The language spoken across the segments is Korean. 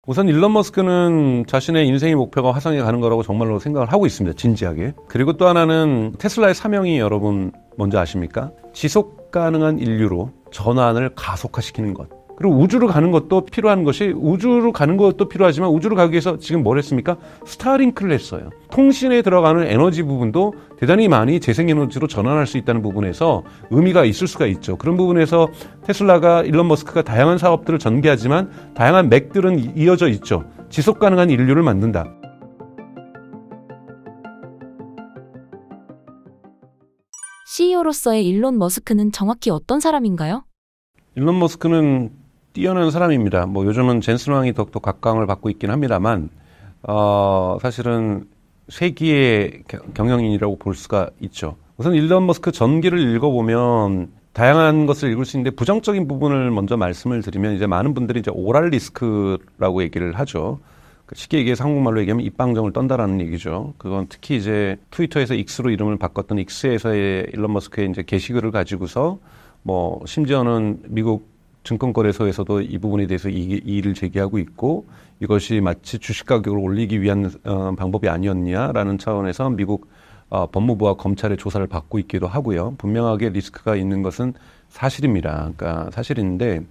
우선 일론 머스크는 자신의 인생의 목표가 화성에 가는 거라고 정말로 생각을 하고 있습니다. 진지하게. 그리고 또 하나는 테슬라의 사명이 여러분 먼저 아십니까? 지속 가능한 인류로 전환을 가속화시키는 것. 그리고 우주로 가는 것도 필요한 것이 우주로 가는 것도 필요하지만 우주로 가기 위해서 지금 뭘 했습니까? 스타링크를 했어요. 통신에 들어가는 에너지 부분도 대단히 많이 재생에너지로 전환할 수 있다는 부분에서 의미가 있을 수가 있죠. 그런 부분에서 테슬라가 일론 머스크가 다양한 사업들을 전개하지만 다양한 맥들은 이어져 있죠. 지속 가능한 인류를 만든다. CEO로서의 일론 머스크는 정확히 어떤 사람인가요? 일론 머스크는 뛰어난 사람입니다. 뭐 요즘은 젠슨 왕이 더욱더 각광을 받고 있긴 합니다만 사실은 세기의 경영인이라고 볼 수가 있죠. 우선 일론 머스크 전기를 읽어보면 다양한 것을 읽을 수 있는데 부정적인 부분을 먼저 말씀을 드리면 이제 많은 분들이 이제 오랄 리스크라고 얘기를 하죠. 쉽게 얘기해서 한국말로 얘기하면 입방정을 떤다라는 얘기죠. 그건 특히 이제 트위터에서 익스로 이름을 바꿨던 익스에서의 일론 머스크의 이제 게시글을 가지고서 뭐 심지어는 미국 증권거래소에서도 이 부분에 대해서 이의를 제기하고 있고 이것이 마치 주식 가격을 올리기 위한 방법이 아니었냐라는 차원에서 미국 법무부와 검찰의 조사를 받고 있기도 하고요. 분명하게 리스크가 있는 것은 사실입니다. 그러니까 사실인데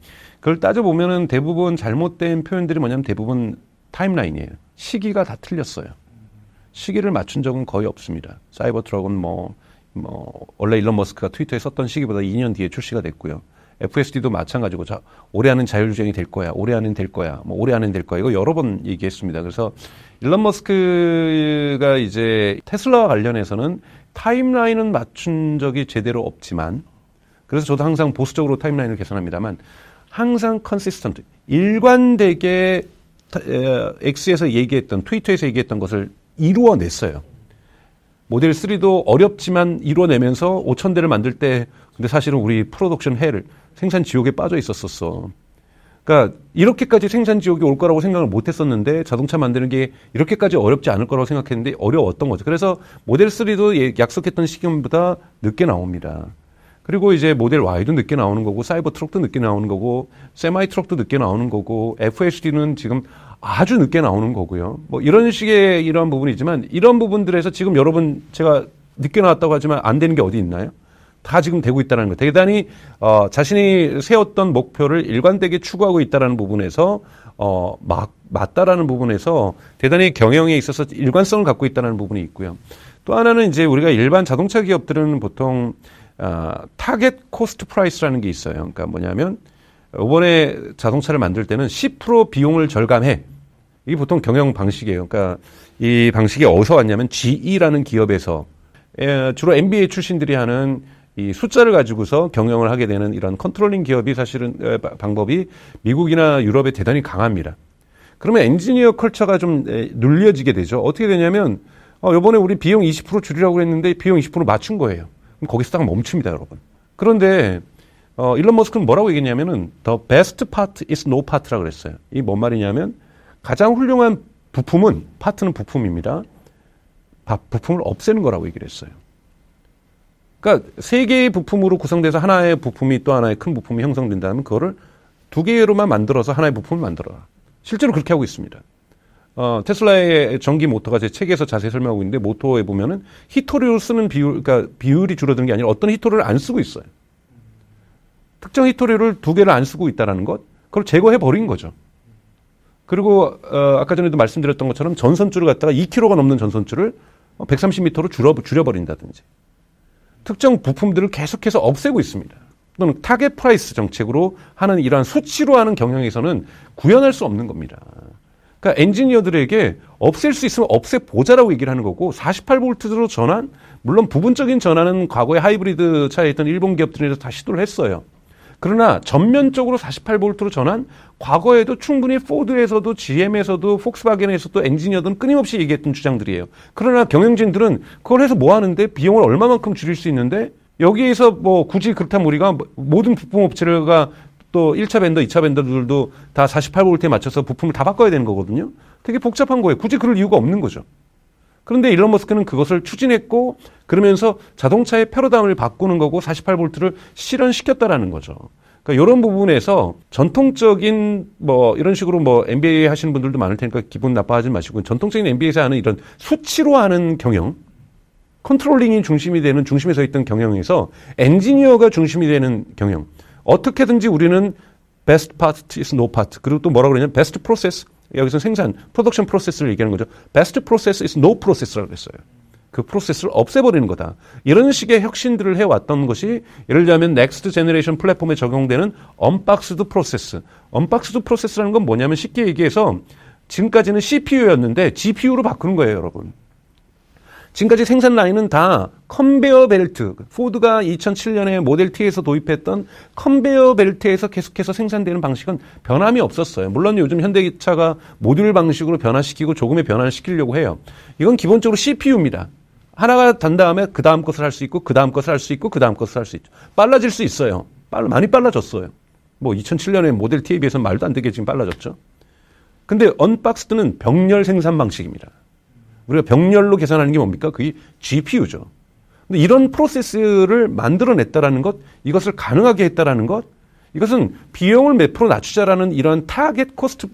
그걸 따져보면은 대부분 잘못된 표현들이 뭐냐면 대부분 타임라인이에요. 시기가 다 틀렸어요. 시기를 맞춘 적은 거의 없습니다. 사이버 트럭은 원래 일론 머스크가 트위터에 썼던 시기보다 2년 뒤에 출시가 됐고요. FSD도 마찬가지고 올해 안은 자율주행이 될 거야. 올해 안은 될 거야. 올해 안은 될 거야. 이거 여러 번 얘기했습니다. 그래서 일론 머스크가 이제 테슬라와 관련해서는 타임라인은 맞춘 적이 제대로 없지만 그래서 저도 항상 보수적으로 타임라인을 계산합니다만 항상 컨시스턴트, 일관되게 X에서 얘기했던 트위터에서 얘기했던 것을 이루어냈어요. 모델 3도 어렵지만 이루어내면서 5,000대를 만들 때 근데 사실은 우리 프로덕션 헬을 생산 지옥에 빠져 있었었어. 그러니까 이렇게까지 생산 지옥이 올 거라고 생각을 못 했었는데 자동차 만드는 게 이렇게까지 어렵지 않을 거라고 생각했는데 어려웠던 거죠. 그래서 모델 3도 약속했던 시기보다 늦게 나옵니다. 그리고 이제 모델 Y도 늦게 나오는 거고 사이버 트럭도 늦게 나오는 거고 세마이 트럭도 늦게 나오는 거고 FSD는 지금 아주 늦게 나오는 거고요. 뭐 이런 식의 이런 부분이지만 이런 부분들에서 지금 여러분 제가 늦게 나왔다고 하지만 안 되는 게 어디 있나요? 다 지금 되고 있다는 거. 대단히 자신이 세웠던 목표를 일관되게 추구하고 있다는 부분에서 맞다라는 부분에서 대단히 경영에 있어서 일관성을 갖고 있다는 부분이 있고요. 또 하나는 이제 우리가 일반 자동차 기업들은 보통 타겟 코스트 프라이스라는 게 있어요. 그러니까 뭐냐면 이번에 자동차를 만들 때는 10% 비용을 절감해. 이게 보통 경영 방식이에요. 그러니까 이 방식이 어디서 왔냐면 GE라는 기업에서 주로 MBA 출신들이 하는 이 숫자를 가지고서 경영을 하게 되는 이런 컨트롤링 기업이 사실은 방법이 미국이나 유럽에 대단히 강합니다. 그러면 엔지니어 컬처가 좀 눌려지게 되죠. 어떻게 되냐면 이번에 우리 비용 20% 줄이라고 했는데 비용 20% 맞춘 거예요. 그럼 거기서 딱 멈춥니다, 여러분. 그런데 일론 머스크는 뭐라고 얘기했냐면은 the best part is no part라고 그랬어요. 이게 뭔 말이냐면 가장 훌륭한 부품은 파트는 부품입니다. 부품을 없애는 거라고 얘기를 했어요. 그러니까 세 개의 부품으로 구성돼서 하나의 부품이 또 하나의 큰 부품이 형성된다면 그거를 두 개로만 만들어서 하나의 부품을 만들어라. 실제로 그렇게 하고 있습니다. 테슬라의 전기 모터가 제 책에서 자세히 설명하고 있는데 모터에 보면은 히토리로 쓰는 비율, 그러니까 비율이 줄어드는 게 아니라 어떤 히토리를 안 쓰고 있어요. 특정 히토리를 두 개를 안 쓰고 있다는 것, 그걸 제거해 버린 거죠. 그리고 아까 전에도 말씀드렸던 것처럼 전선줄을 갖다가 2kg가 넘는 전선줄을 130m로 줄여버린다든지 특정 부품들을 계속해서 없애고 있습니다. 또는 타겟 프라이스 정책으로 하는 이러한 수치로 하는 경영에서는 구현할 수 없는 겁니다. 그러니까 엔지니어들에게 없앨 수 있으면 없애보자라고 얘기를 하는 거고 48V로 전환? 물론 부분적인 전환은 과거에 하이브리드 차에 있던 일본 기업들에서 다 시도를 했어요. 그러나 전면적으로 48V로 전환? 과거에도 충분히 포드에서도 GM에서도 폭스바겐에서도 엔지니어들은 끊임없이 얘기했던 주장들이에요. 그러나 경영진들은 그걸 해서 뭐 하는데 비용을 얼마만큼 줄일 수 있는데 여기에서 뭐 굳이 그렇다면 우리가 모든 부품업체가 또 1차 벤더, 2차 벤더들도 다 48V에 맞춰서 부품을 다 바꿔야 되는 거거든요. 되게 복잡한 거예요. 굳이 그럴 이유가 없는 거죠. 그런데 일론 머스크는 그것을 추진했고 그러면서 자동차의 패러다임을 바꾸는 거고 48V를 실현시켰다라는 거죠. 그러니까 이런 부분에서 전통적인 뭐 이런 식으로 뭐 MBA 하시는 분들도 많을 테니까 기분 나빠하지 마시고 전통적인 MBA에서 하는 이런 수치로 하는 경영, 컨트롤링이 중심이 되는 중심에 서 있던 경영에서 엔지니어가 중심이 되는 경영. 어떻게든지 우리는 best part is no part. 그리고 또 뭐라고 그러냐면 best process. 여기서 생산, 프로덕션 프로세스를 얘기하는 거죠. best process is no process라고 했어요. 그 프로세스를 없애버리는 거다. 이런 식의 혁신들을 해왔던 것이 예를 들자면 넥스트 제너레이션 플랫폼에 적용되는 언박스드 프로세스. 언박스드 프로세스라는 건 뭐냐면 쉽게 얘기해서 지금까지는 CPU였는데 GPU로 바꾸는 거예요, 여러분. 지금까지 생산 라인은 다 컨베어 벨트, 포드가 2007년에 모델 T에서 도입했던 컨베어 벨트에서 계속해서 생산되는 방식은 변함이 없었어요. 물론 요즘 현대기차가 모듈 방식으로 변화시키고 조금의 변화를 시키려고 해요. 이건 기본적으로 CPU입니다. 하나가 단 다음에 그 다음 것을 할 수 있고 그 다음 것을 할 수 있고 그 다음 것을 할 수 있죠. 빨라질 수 있어요. 많이 빨라졌어요. 뭐 2007년에 모델 T에 비해서 말도 안 되게 지금 빨라졌죠. 근데 언박스드는 병렬 생산 방식입니다. 우리가 병렬로 계산하는 게 뭡니까? 그게 GPU죠. 근데 이런 프로세스를 만들어냈다라는 것, 이것을 가능하게 했다라는 것, 이것은 비용을 몇 프로 낮추자라는 이런 타겟 코스트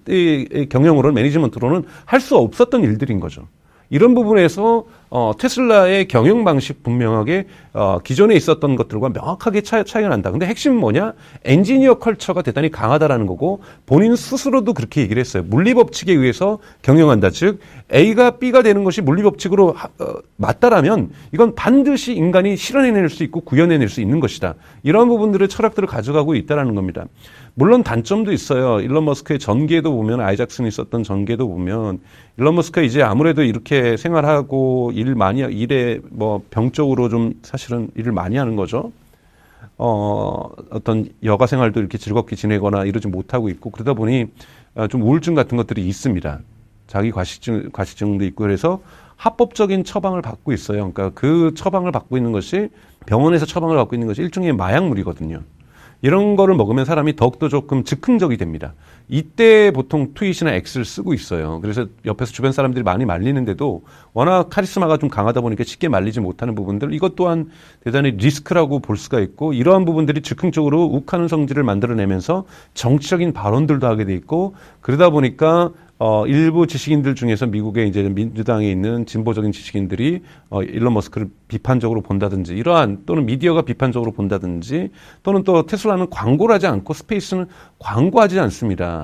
경영으로는 매니지먼트로는 할 수 없었던 일들인 거죠. 이런 부분에서 테슬라의 경영 방식 분명하게 기존에 있었던 것들과 명확하게 차이가 난다. 근데 핵심은 뭐냐? 엔지니어 컬처가 대단히 강하다라는 거고 본인 스스로도 그렇게 얘기를 했어요. 물리법칙에 의해서 경영한다. 즉 A가 B가 되는 것이 물리법칙으로 맞다라면 이건 반드시 인간이 실현해낼 수 있고 구현해낼 수 있는 것이다. 이런 부분들의 철학들을 가져가고 있다는 겁니다. 물론 단점도 있어요. 일론 머스크의 전기에도 보면 아이작슨이 썼던 전기에도 보면 일론 머스크가 이제 아무래도 이렇게 생활하고 일에 뭐 병적으로 좀 사실은 일을 많이 하는 거죠. 어떤 여가 생활도 이렇게 즐겁게 지내거나 이러지 못하고 있고 그러다 보니 좀 우울증 같은 것들이 있습니다. 자기 과시증도 있고 그래서 합법적인 처방을 받고 있어요. 그러니까 그 처방을 받고 있는 것이 병원에서 처방을 받고 있는 것이 일종의 마약물이거든요. 이런 거를 먹으면 사람이 더욱더 조금 즉흥적이 됩니다. 이때 보통 트윗이나 X를 쓰고 있어요. 그래서 옆에서 주변 사람들이 많이 말리는데도 워낙 카리스마가 좀 강하다 보니까 쉽게 말리지 못하는 부분들 이것 또한 대단히 리스크라고 볼 수가 있고 이러한 부분들이 즉흥적으로 욱하는 성질을 만들어내면서 정치적인 발언들도 하게 돼 있고 그러다 보니까 일부 지식인들 중에서 미국의 이제 민주당에 있는 진보적인 지식인들이 일론 머스크를 비판적으로 본다든지 이러한 또는 미디어가 비판적으로 본다든지 또는 또 테슬라는 광고를 하지 않고 스페이스는 광고하지 않습니다.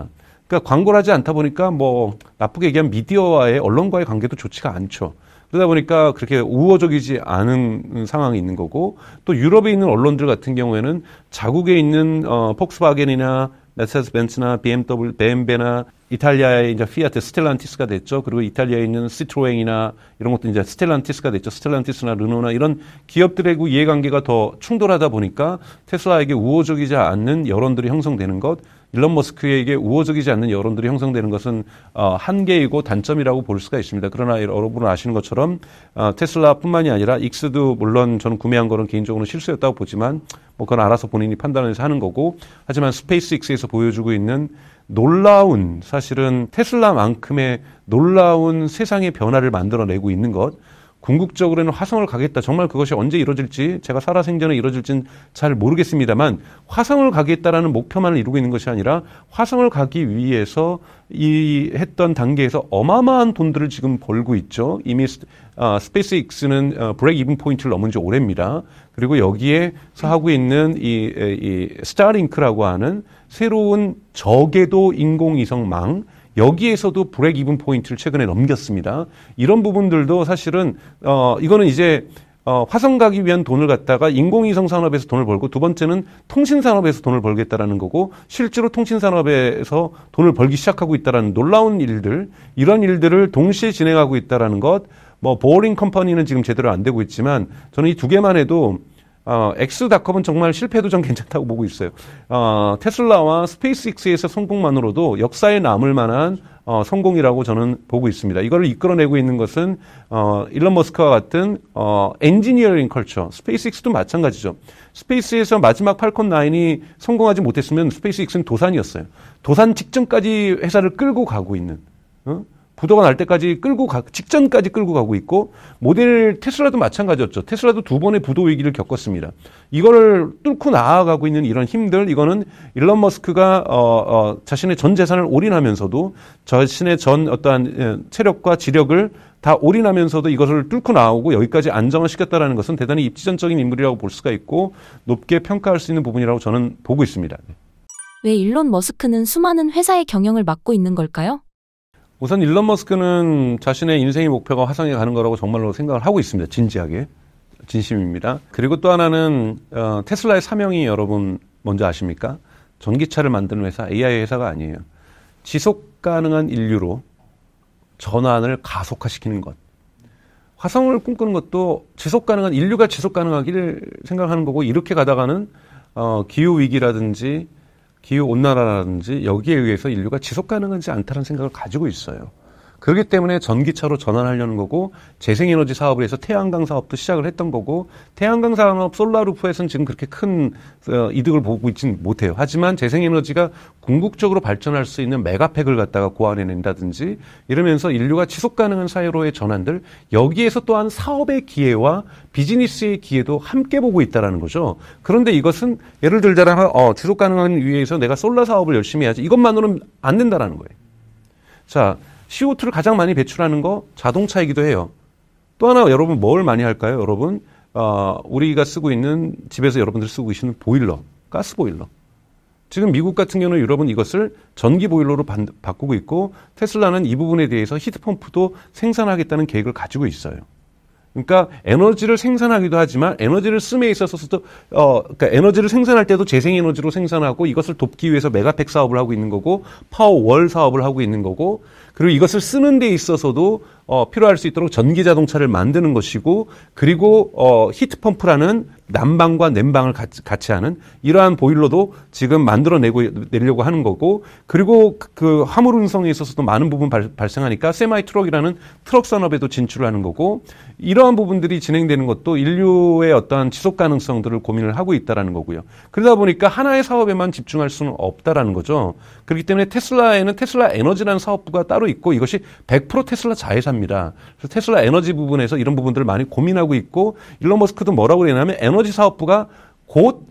그러니까 광고를 하지 않다 보니까 뭐 나쁘게 얘기하면 미디어와의 언론과의 관계도 좋지가 않죠. 그러다 보니까 그렇게 우호적이지 않은 상황이 있는 거고 또 유럽에 있는 언론들 같은 경우에는 자국에 있는 폭스바겐이나 메르세데스 벤츠나 BMW, 벤베나 이탈리아의 이제 피아트 스텔란티스가 됐죠. 그리고 이탈리아에 있는 시트로엥이나 이런 것도 이제 스텔란티스가 됐죠. 스텔란티스나 르노나 이런 기업들하고 이해관계가 더 충돌하다 보니까 테슬라에게 우호적이지 않는 여론들이 형성되는 것, 일론 머스크에게 우호적이지 않는 여론들이 형성되는 것은 한계이고 단점이라고 볼 수가 있습니다. 그러나 여러분은 아시는 것처럼 테슬라뿐만이 아니라 익스도 물론 저는 구매한 거는 개인적으로 실수였다고 보지만 뭐 그건 알아서 본인이 판단해서 하는 거고 하지만 스페이스X에서 보여주고 있는 놀라운 사실은 테슬라만큼의 놀라운 세상의 변화를 만들어내고 있는 것 궁극적으로는 화성을 가겠다. 정말 그것이 언제 이루어질지 제가 살아생전에 이루어질지는 잘 모르겠습니다만 화성을 가겠다라는 목표만을 이루고 있는 것이 아니라 화성을 가기 위해서 했던 단계에서 어마어마한 돈들을 지금 벌고 있죠. 이미 스페이스X는 브레이크 이븐 포인트를 넘은 지 오래입니다. 그리고 여기에서 하고 있는 이 스타링크라고 하는 새로운 저궤도 인공위성망 여기에서도 브레이크 이븐 포인트를 최근에 넘겼습니다. 이런 부분들도 사실은 이거는 이제 화성 가기 위한 돈을 갖다가 인공위성 산업에서 돈을 벌고 두 번째는 통신산업에서 돈을 벌겠다라는 거고 실제로 통신산업에서 돈을 벌기 시작하고 있다라는 놀라운 일들 이런 일들을 동시에 진행하고 있다라는 것 뭐 보링 컴퍼니는 지금 제대로 안 되고 있지만 저는 이 두 개만 해도 엑스닷컴은 정말 실패도 전 괜찮다고 보고 있어요. 테슬라와 스페이스X에서 성공만으로도 역사에 남을 만한 성공이라고 저는 보고 있습니다. 이거를 이끌어내고 있는 것은 일론 머스크와 같은 엔지니어링 컬처, 스페이스X도 마찬가지죠. 스페이스에서 마지막 팔콘 9이 성공하지 못했으면 스페이스X는 도산이었어요. 도산 직전까지 회사를 끌고 가고 있는 부도가 날 때까지 직전까지 끌고 가고 있고, 모델 테슬라도 마찬가지였죠. 테슬라도 2번의 부도 위기를 겪었습니다. 이거를 뚫고 나아가고 있는 이런 힘들, 이거는 일론 머스크가 자신의 전 재산을 올인하면서도 자신의 전 어떠한 체력과 지력을 다 올인하면서도 이것을 뚫고 나오고 여기까지 안정화시켰다는 것은 대단히 입지전적인 인물이라고 볼 수가 있고 높게 평가할 수 있는 부분이라고 저는 보고 있습니다. 왜 일론 머스크는 수많은 회사의 경영을 맡고 있는 걸까요? 우선 일론 머스크는 자신의 인생의 목표가 화성에 가는 거라고 정말로 생각을 하고 있습니다. 진지하게. 진심입니다. 그리고 또 하나는 테슬라의 사명이 여러분 뭔지 아십니까? 전기차를 만드는 회사, AI 회사가 아니에요. 지속 가능한 인류로 전환을 가속화시키는 것. 화성을 꿈꾸는 것도 지속 가능한 인류가 지속 가능하기를 생각하는 거고 이렇게 가다가는 기후 위기라든지 기후 온난화라든지 여기에 의해서 인류가 지속 가능하지 않다는 생각을 가지고 있어요. 그렇기 때문에 전기차로 전환하려는 거고 재생에너지 사업을 해서 태양광 사업도 시작을 했던 거고 태양광 산업 솔라루프에서는 지금 그렇게 큰 이득을 보고 있지는 못해요. 하지만 재생에너지가 궁극적으로 발전할 수 있는 메가팩을 갖다가 고안해낸다든지 이러면서 인류가 지속 가능한 사회로의 전환들 여기에서 또한 사업의 기회와 비즈니스의 기회도 함께 보고 있다는 거죠. 그런데 이것은 예를 들자면 지속 가능한 위해서 내가 솔라 사업을 열심히 해야지 이것만으로는 안 된다는 거예요. 자, CO2를 가장 많이 배출하는 거 자동차이기도 해요. 또 하나 여러분 뭘 많이 할까요? 여러분 우리가 쓰고 있는 집에서 여러분들 쓰고 계시는 보일러, 가스 보일러. 지금 미국 같은 경우는 여러분 이것을 전기 보일러로 바꾸고 있고 테슬라는 이 부분에 대해서 히트펌프도 생산하겠다는 계획을 가지고 있어요. 그러니까 에너지를 생산하기도 하지만 에너지를 씀에 있어서도 그러니까 에너지를 생산할 때도 재생에너지로 생산하고 이것을 돕기 위해서 메가팩 사업을 하고 있는 거고 파워월 사업을 하고 있는 거고 그리고 이것을 쓰는 데 있어서도 필요할 수 있도록 전기 자동차를 만드는 것이고 그리고 히트펌프라는 난방과 냉방을 같이 하는 이러한 보일러도 지금 내려고 하는 거고 그리고 그 화물 운송에 있어서도 많은 부분 발생하니까 세마이 트럭이라는 트럭 산업에도 진출을 하는 거고 이러한 부분들이 진행되는 것도 인류의 어떠한 지속 가능성들을 고민을 하고 있다라는 거고요. 그러다 보니까 하나의 사업에만 집중할 수는 없다라는 거죠. 그렇기 때문에 테슬라에는 테슬라 에너지라는 사업부가 따로 있고 이것이 100% 테슬라 자회사입니다. 그래서 테슬라 에너지 부분에서 이런 부분들을 많이 고민하고 있고 일론 머스크도 뭐라고 그러냐면 에너지 사업부가 곧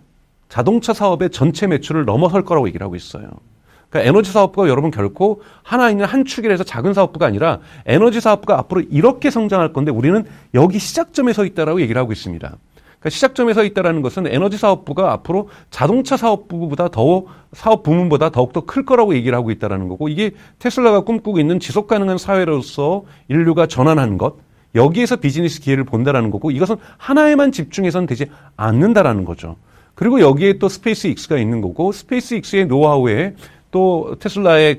자동차 사업의 전체 매출을 넘어설 거라고 얘기를 하고 있어요. 그러니까 에너지 사업부가 여러분 결코 하나 있는 한 축이라서 작은 사업부가 아니라 에너지 사업부가 앞으로 이렇게 성장할 건데 우리는 여기 시작점에 서 있다라고 얘기를 하고 있습니다. 그러니까 시작점에 서 있다라는 것은 에너지 사업부가 앞으로 자동차 사업부보다 사업 부문보다 더욱더 클 거라고 얘기를 하고 있다라는 거고 이게 테슬라가 꿈꾸고 있는 지속 가능한 사회로서 인류가 전환하는 것 여기에서 비즈니스 기회를 본다라는 거고 이것은 하나에만 집중해서는 되지 않는다라는 거죠. 그리고 여기에 또 스페이스 X가 있는 거고 스페이스 X의 노하우에 또 테슬라의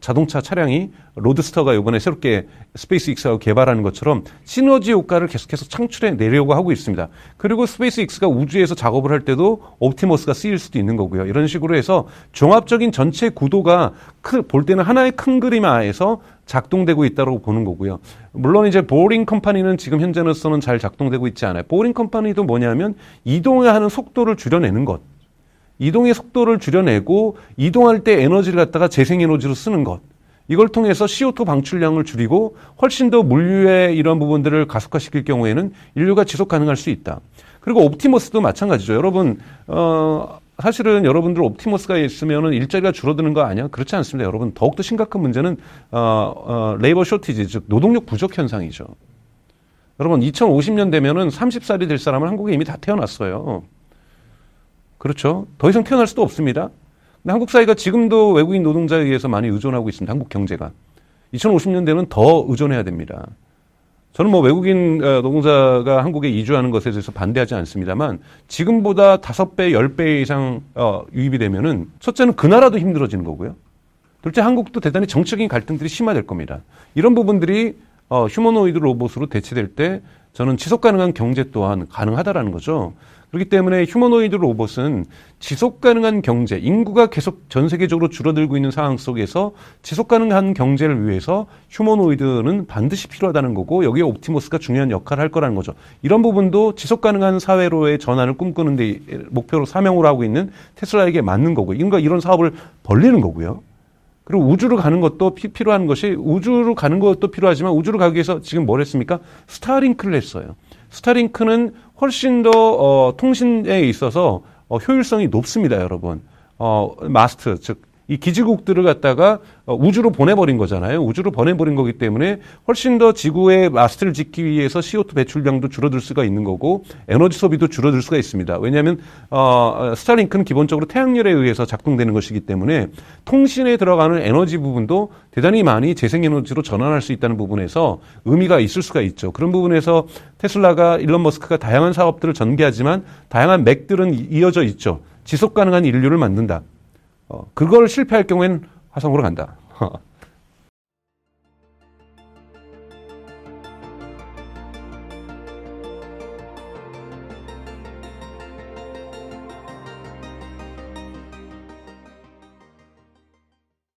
자동차 차량이 로드스터가 이번에 새롭게 스페이스 X하고 개발하는 것처럼 시너지 효과를 계속해서 창출해 내려고 하고 있습니다. 그리고 스페이스 X가 우주에서 작업을 할 때도 옵티머스가 쓰일 수도 있는 거고요. 이런 식으로 해서 종합적인 전체 구도가 볼 때는 하나의 큰 그림 하에서 작동되고 있다고 보는 거고요. 물론 이제 보링 컴퍼니는 지금 현재로서는 잘 작동되고 있지 않아요. 보링 컴퍼니도 뭐냐면 이동하는 속도를 줄여내는 것. 이동의 속도를 줄여내고 이동할 때 에너지를 갖다가 재생에너지로 쓰는 것. 이걸 통해서 CO2 방출량을 줄이고 훨씬 더 물류의 이런 부분들을 가속화시킬 경우에는 인류가 지속 가능할 수 있다. 그리고 옵티머스도 마찬가지죠. 여러분 사실은 여러분들 옵티머스가 있으면은 일자리가 줄어드는 거 아니야? 그렇지 않습니다. 여러분 더욱더 심각한 문제는 레이버 쇼티지 즉 노동력 부족 현상이죠. 여러분 2050년 되면은 30살이 될 사람은 한국에 이미 다 태어났어요. 그렇죠. 더 이상 태어날 수도 없습니다. 근데 한국 사회가 지금도 외국인 노동자에 의해서 많이 의존하고 있습니다. 한국 경제가. 2050년대는 더 의존해야 됩니다. 저는 뭐 외국인 노동자가 한국에 이주하는 것에 대해서 반대하지 않습니다만 지금보다 5배, 10배 이상 유입이 되면은 첫째는 그 나라도 힘들어지는 거고요. 둘째 한국도 대단히 정치적인 갈등들이 심화될 겁니다. 이런 부분들이 휴머노이드 로봇으로 대체될 때 저는 지속 가능한 경제 또한 가능하다라는 거죠. 그렇기 때문에 휴머노이드 로봇은 지속 가능한 경제, 인구가 계속 전 세계적으로 줄어들고 있는 상황 속에서 지속 가능한 경제를 위해서 휴머노이드는 반드시 필요하다는 거고 여기에 옵티머스가 중요한 역할을 할 거라는 거죠. 이런 부분도 지속 가능한 사회로의 전환을 꿈꾸는 데 목표로 사명으로 하고 있는 테슬라에게 맞는 거고 이런 사업을 벌리는 거고요. 그리고 우주로 가는 것도 필요한 것이 우주로 가는 것도 필요하지만 우주로 가기 위해서 지금 뭘 했습니까? 스타링크를 했어요. 스타링크는 훨씬 더 통신에 있어서 효율성이 높습니다, 여러분. 마스트, 즉 이 기지국들을 갖다가 우주로 보내버린 거잖아요. 우주로 보내버린 거기 때문에 훨씬 더 지구의 마스트를 짓기 위해서 CO2 배출량도 줄어들 수가 있는 거고 에너지 소비도 줄어들 수가 있습니다. 왜냐하면 스타링크는 기본적으로 태양열에 의해서 작동되는 것이기 때문에 통신에 들어가는 에너지 부분도 대단히 많이 재생에너지로 전환할 수 있다는 부분에서 의미가 있을 수가 있죠. 그런 부분에서 테슬라가 일론 머스크가 다양한 사업들을 전개하지만 다양한 맥들은 이어져 있죠. 지속 가능한 인류를 만든다. 그걸 실패할 경우엔 화성으로 간다.